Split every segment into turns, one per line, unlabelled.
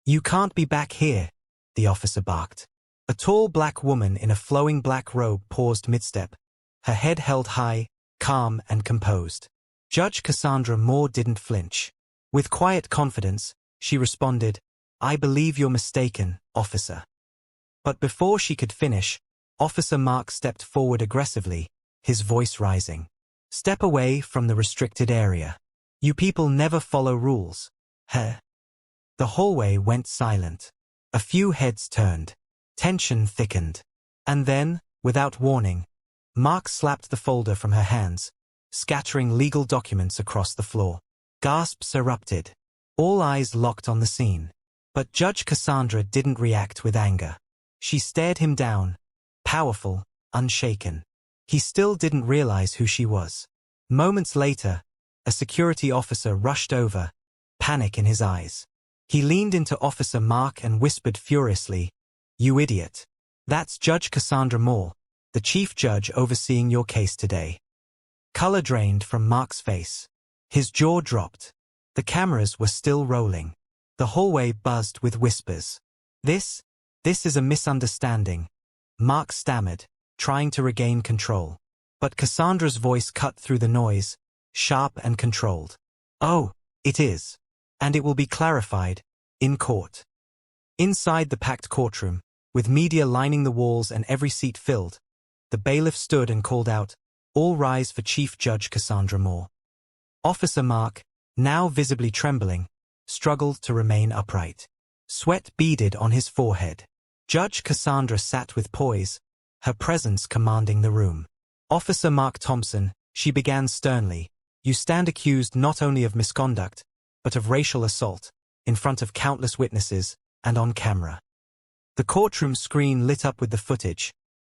"You can't be back here," the officer barked. A tall black woman in a flowing black robe paused mid-step, her head held high, calm and composed. Judge Cassandra Moore didn't flinch. With quiet confidence, she responded, "I believe you're mistaken, officer." But before she could finish, Officer Mark stepped forward aggressively, his voice rising. "Step away from the restricted area. You people never follow rules." The hallway went silent. A few heads turned. Tension thickened. And then, without warning, Mark slapped the folder from her hands, scattering legal documents across the floor. Gasps erupted. All eyes locked on the scene. But Judge Cassandra didn't react with anger. She stared him down, powerful, unshaken. He still didn't realize who she was. Moments later, a security officer rushed over, panic in his eyes. He leaned into Officer Mark and whispered furiously, "You idiot. That's Judge Cassandra Moore, the chief judge overseeing your case today." Color drained from Mark's face. His jaw dropped. The cameras were still rolling. The hallway buzzed with whispers. This is a misunderstanding," Mark stammered, trying to regain control. But Cassandra's voice cut through the noise, sharp and controlled. "Oh, it is. And it will be clarified, in court." Inside the packed courtroom, with media lining the walls and every seat filled, the bailiff stood and called out, "All rise for Chief Judge Cassandra Moore." Officer Mark, now visibly trembling, struggled to remain upright. Sweat beaded on his forehead. Judge Cassandra sat with poise, her presence commanding the room. "Officer Mark Thompson," she began sternly, "you stand accused not only of misconduct, but of racial assault, in front of countless witnesses, and on camera." The courtroom screen lit up with the footage.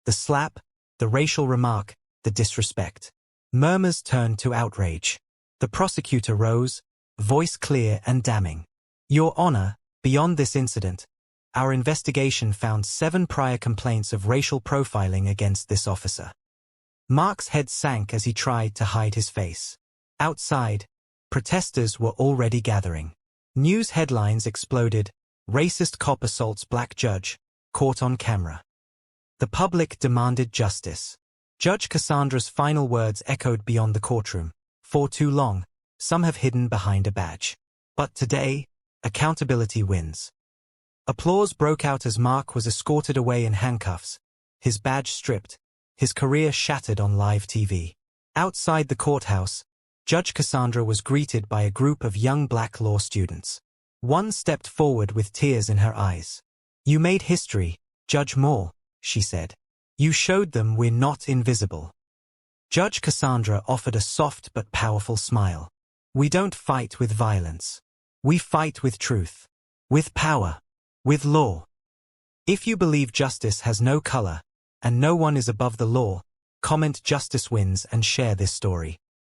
The slap, the racial remark, the disrespect. Murmurs turned to outrage. The prosecutor rose, voice clear and damning. "Your Honor, beyond this incident, our investigation found 7 prior complaints of racial profiling against this officer." Mark's head sank as he tried to hide his face. Outside, protesters were already gathering. News headlines exploded, "Racist cop assaults black judge, caught on camera." The public demanded justice. Judge Cassandra's final words echoed beyond the courtroom. "For too long, some have hidden behind a badge. But today, accountability wins." Applause broke out as Mark was escorted away in handcuffs, his badge stripped, his career shattered on live TV. Outside the courthouse, Judge Cassandra was greeted by a group of young black law students. One stepped forward with tears in her eyes. "You made history, Judge Moore," she said. "You showed them we're not invisible." Judge Cassandra offered a soft but powerful smile. "We don't fight with violence. We fight with truth. With power. With law. If you believe justice has no color, and no one is above the law, comment 'Justice wins' and share this story."